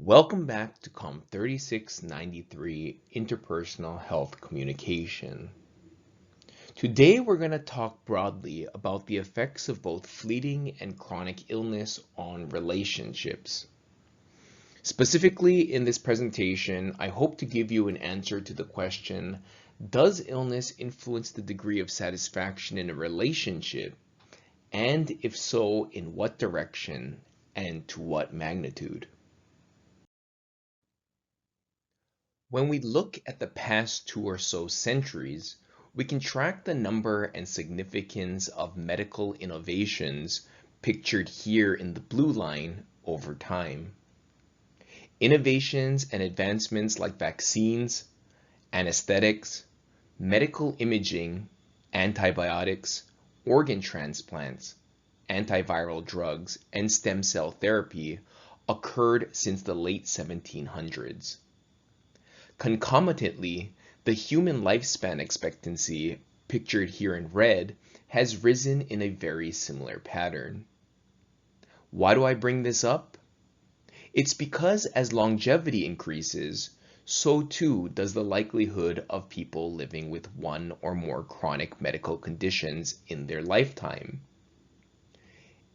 Welcome back to COM 3693 Interpersonal Health Communication. Today we're going to talk broadly about the effects of both fleeting and chronic illness on relationships. Specifically in this presentation, I hope to give you an answer to the question, does illness influence the degree of satisfaction in a relationship? And if so, in what direction and to what magnitude? When we look at the past 2 or so centuries, we can track the number and significance of medical innovations pictured here in the blue line over time. Innovations and advancements like vaccines, anesthetics, medical imaging, antibiotics, organ transplants, antiviral drugs, and stem cell therapy occurred since the late 1700s. Concomitantly, the human lifespan expectancy, pictured here in red, has risen in a very similar pattern. Why do I bring this up? It's because as longevity increases, so too does the likelihood of people living with one or more chronic medical conditions in their lifetime.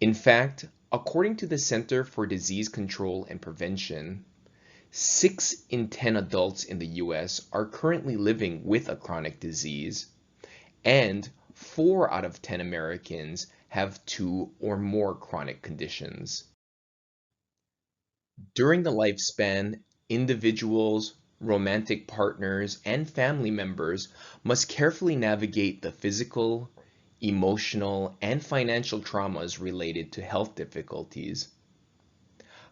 In fact, according to the Center for Disease Control and Prevention, 6 in 10 adults in the US are currently living with a chronic disease, and 4 out of 10 Americans have 2 or more chronic conditions. During the lifespan, individuals, romantic partners, and family members must carefully navigate the physical, emotional, and financial traumas related to health difficulties.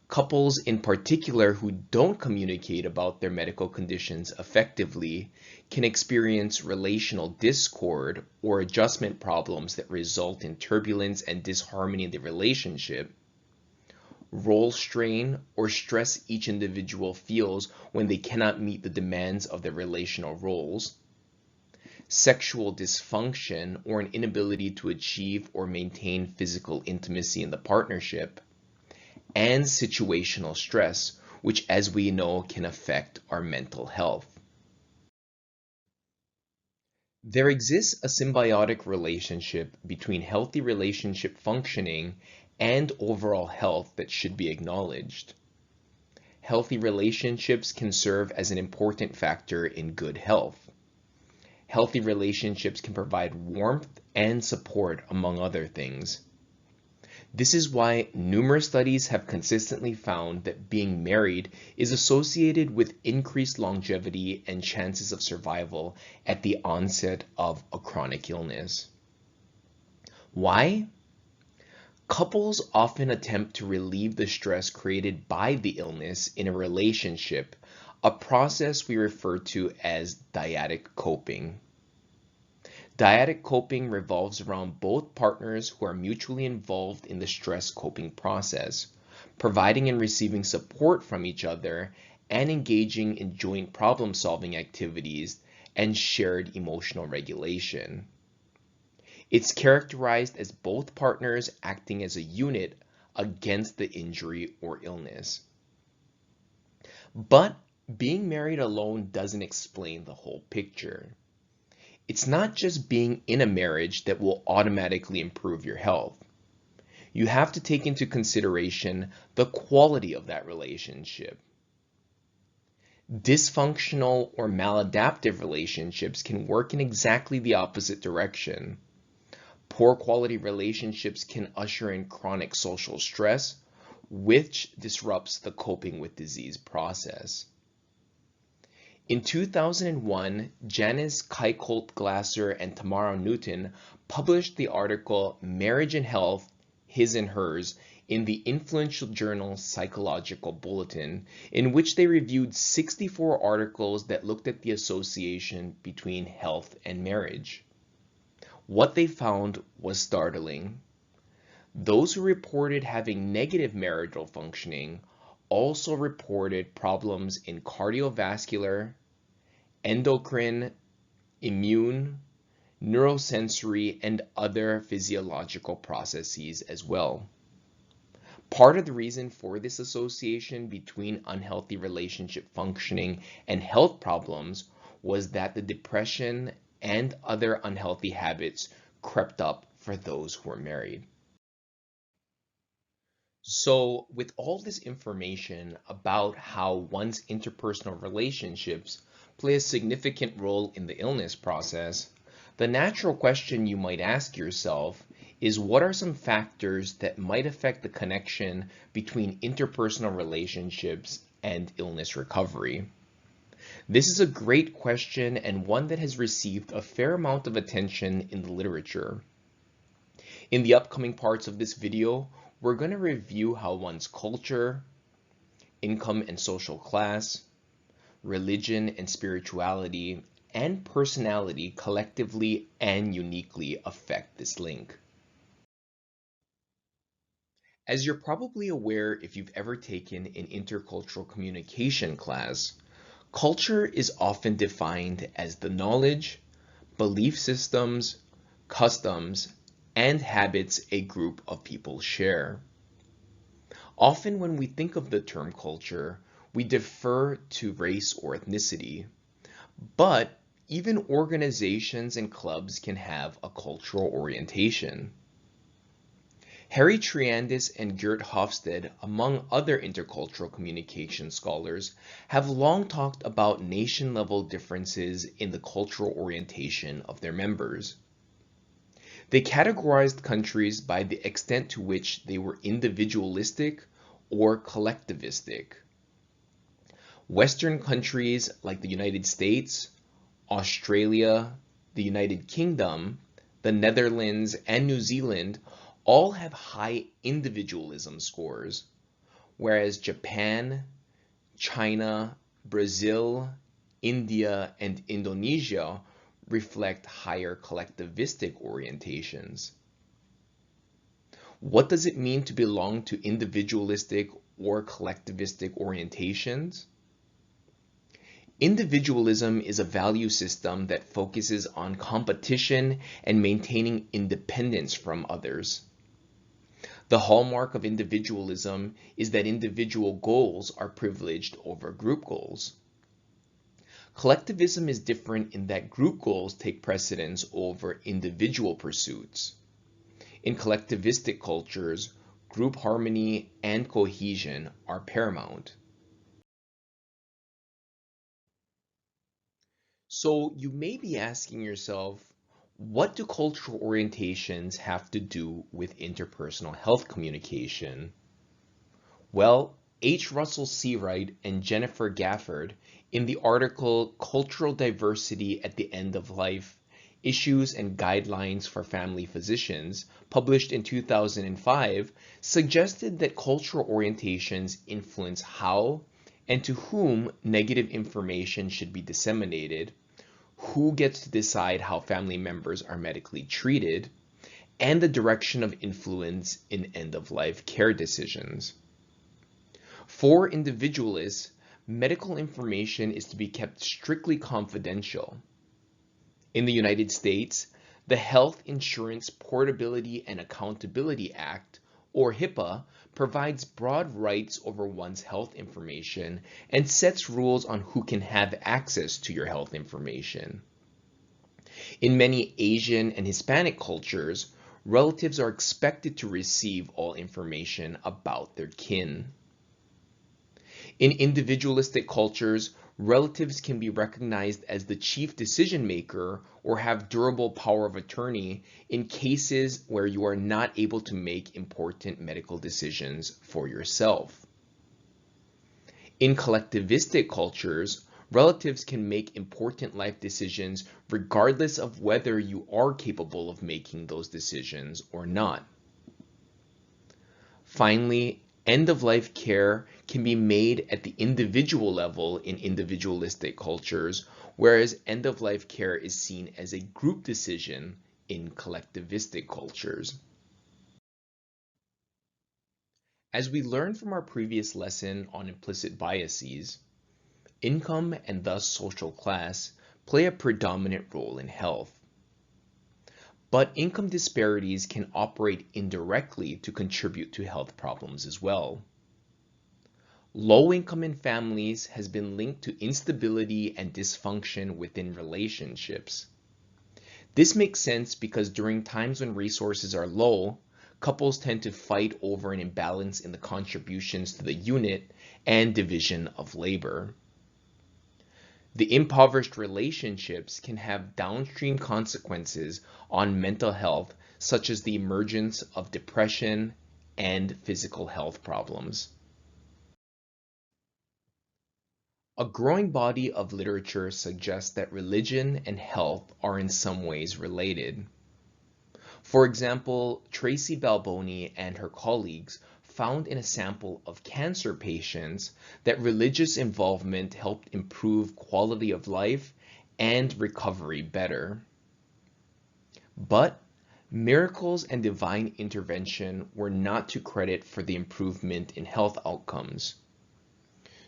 Couples in particular who don't communicate about their medical conditions effectively can experience relational discord or adjustment problems that result in turbulence and disharmony in the relationship, role strain or stress each individual feels when they cannot meet the demands of their relational roles, sexual dysfunction or an inability to achieve or maintain physical intimacy in the partnership, and situational stress, which, as we know, can affect our mental health. There exists a symbiotic relationship between healthy relationship functioning and overall health that should be acknowledged. Healthy relationships can serve as an important factor in good health. Healthy relationships can provide warmth and support, among other things. This is why numerous studies have consistently found that being married is associated with increased longevity and chances of survival at the onset of a chronic illness. Why? Couples often attempt to relieve the stress created by the illness in a relationship, a process we refer to as dyadic coping. Dyadic coping revolves around both partners who are mutually involved in the stress coping process, providing and receiving support from each other, and engaging in joint problem-solving activities and shared emotional regulation. It's characterized as both partners acting as a unit against the injury or illness. But being married alone doesn't explain the whole picture. It's not just being in a marriage that will automatically improve your health. You have to take into consideration the quality of that relationship. Dysfunctional or maladaptive relationships can work in exactly the opposite direction. Poor quality relationships can usher in chronic social stress, which disrupts the coping with disease process. In 2001, Janice Keikolt-Glasser and Tamara Newton published the article Marriage and Health, His and Hers in the influential journal Psychological Bulletin, in which they reviewed 64 articles that looked at the association between health and marriage. What they found was startling. Those who reported having negative marital functioning also reported problems in cardiovascular, endocrine, immune, neurosensory, and other physiological processes as well. Part of the reason for this association between unhealthy relationship functioning and health problems was that the depression and other unhealthy habits crept up for those who were married. So, with all this information about how one's interpersonal relationships play a significant role in the illness process, the natural question you might ask yourself is, what are some factors that might affect the connection between interpersonal relationships and illness recovery? This is a great question and one that has received a fair amount of attention in the literature. In the upcoming parts of this video, we're going to review how one's culture, income and social class, religion and spirituality, and personality collectively and uniquely affect this link. As you're probably aware if you've ever taken an intercultural communication class, culture is often defined as the knowledge, belief systems, customs, and habits a group of people share. Often when we think of the term culture, we defer to race or ethnicity, but even organizations and clubs can have a cultural orientation. Harry Triandis and Gert Hofstede, among other intercultural communication scholars, have long talked about nation-level differences in the cultural orientation of their members. They categorized countries by the extent to which they were individualistic or collectivistic. Western countries like the United States, Australia, the United Kingdom, the Netherlands, and New Zealand all have high individualism scores, whereas Japan, China, Brazil, India, and Indonesia reflect higher collectivistic orientations. What does it mean to belong to individualistic or collectivistic orientations? Individualism is a value system that focuses on competition and maintaining independence from others. The hallmark of individualism is that individual goals are privileged over group goals. Collectivism is different in that group goals take precedence over individual pursuits. In collectivistic cultures, group harmony and cohesion are paramount. So you may be asking yourself, what do cultural orientations have to do with interpersonal health communication? Well, H. Russell Seawright and Jennifer Gafford, in the article Cultural Diversity at the End of Life, Issues and Guidelines for Family Physicians, published in 2005, suggested that cultural orientations influence how and to whom negative information should be disseminated, who gets to decide how family members are medically treated, and the direction of influence in end-of-life care decisions. For individualists, medical information is to be kept strictly confidential. In the United States, the Health Insurance Portability and Accountability Act, or HIPAA, provides broad rights over one's health information and sets rules on who can have access to your health information. In many Asian and Hispanic cultures, relatives are expected to receive all information about their kin. In individualistic cultures, Relatives can be recognized as the chief decision maker or have durable power of attorney in cases where you are not able to make important medical decisions for yourself. In collectivistic cultures, relatives can make important life decisions regardless of whether you are capable of making those decisions or not. Finally, end-of-life care can be made at the individual level in individualistic cultures, whereas end-of-life care is seen as a group decision in collectivistic cultures. As we learned from our previous lesson on implicit biases, income and thus social class play a predominant role in health. But income disparities can operate indirectly to contribute to health problems as well. Low income in families has been linked to instability and dysfunction within relationships. This makes sense because during times when resources are low, couples tend to fight over an imbalance in the contributions to the unit and division of labor. The impoverished relationships can have downstream consequences on mental health, such as the emergence of depression and physical health problems. A growing body of literature suggests that religion and health are in some ways related. For example, Tracy Balboni and her colleagues found in a sample of cancer patients that religious involvement helped improve quality of life and recovery better. But miracles and divine intervention were not to credit for the improvement in health outcomes.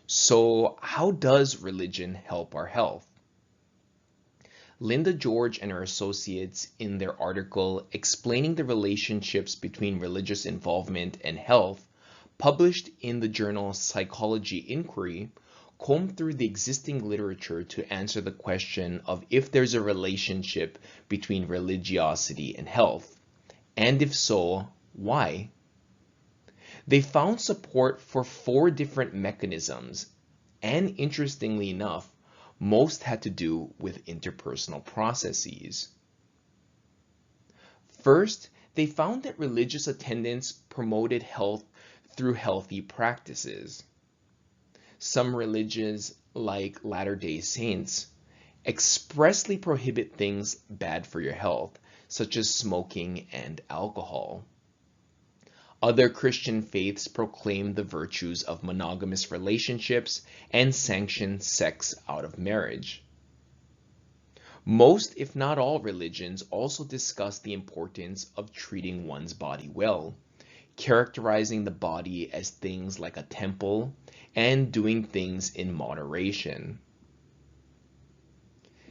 So how does religion help our health? Linda George and her associates, in their article explaining the relationships between religious involvement and health, published in the journal Psychology Inquiry, combed through the existing literature to answer the question of if there's a relationship between religiosity and health, and if so, why? They found support for 4 different mechanisms, and interestingly enough, most had to do with interpersonal processes. First, they found that religious attendance promoted health through healthy practices. Some religions, like Latter-day Saints, expressly prohibit things bad for your health, such as smoking and alcohol. Other Christian faiths proclaim the virtues of monogamous relationships and sanction sex out of marriage. Most, if not all, religions also discuss the importance of treating one's body well, characterizing the body as things like a temple and doing things in moderation.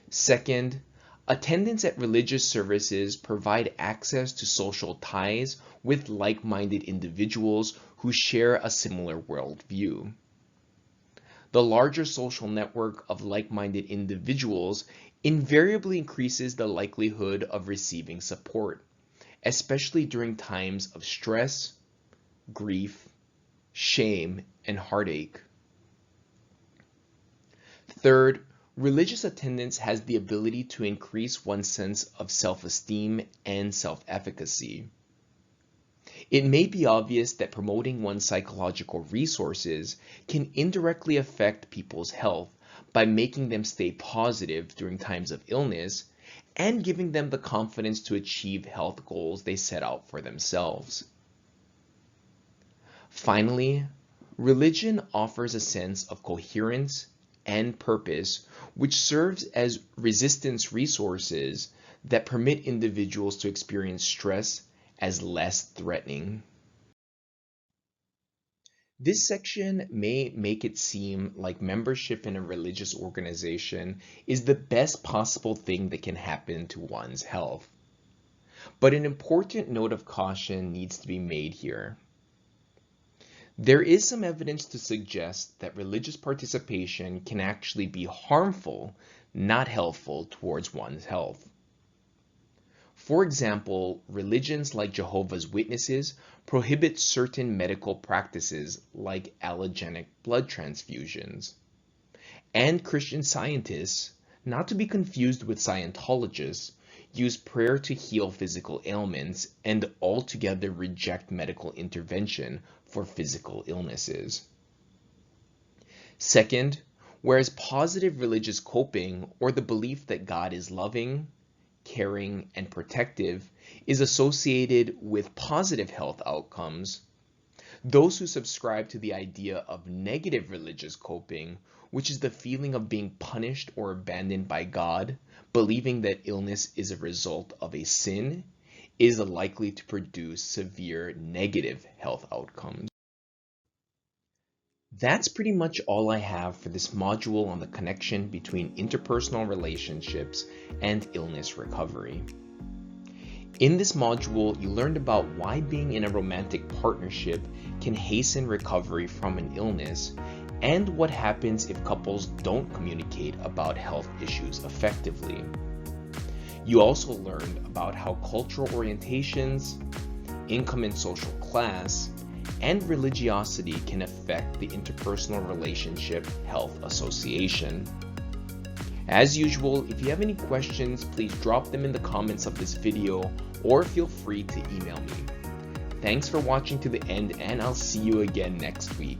Second, attendance at religious services provide access to social ties with like-minded individuals who share a similar worldview. The larger social network of like-minded individuals invariably increases the likelihood of receiving support, especially during times of stress, grief, shame, and heartache. Third, religious attendance has the ability to increase one's sense of self-esteem and self-efficacy. It may be obvious that promoting one's psychological resources can indirectly affect people's health by making them stay positive during times of illness and giving them the confidence to achieve health goals they set out for themselves. Finally, religion offers a sense of coherence and purpose, which serves as resistance resources that permit individuals to experience stress as less threatening. This section may make it seem like membership in a religious organization is the best possible thing that can happen to one's health. But an important note of caution needs to be made here. There is some evidence to suggest that religious participation can actually be harmful, not helpful towards one's health. For example, religions like Jehovah's Witnesses prohibit certain medical practices like allogenic blood transfusions. And Christian Scientists, not to be confused with Scientologists, use prayer to heal physical ailments and altogether reject medical intervention for physical illnesses. Second, whereas positive religious coping, or the belief that God is loving, caring, and protective, is associated with positive health outcomes, those who subscribe to the idea of negative religious coping, which is the feeling of being punished or abandoned by God, believing that illness is a result of a sin, is likely to produce severe negative health outcomes. That's pretty much all I have for this module on the connection between interpersonal relationships and illness recovery. In this module, you learned about why being in a romantic partnership can hasten recovery from an illness and what happens if couples don't communicate about health issues effectively. You also learned about how cultural orientations, income and social class, and religiosity can affect the interpersonal relationship health association. As usual, if you have any questions, please drop them in the comments of this video or feel free to email me. Thanks for watching to the end, and I'll see you again next week.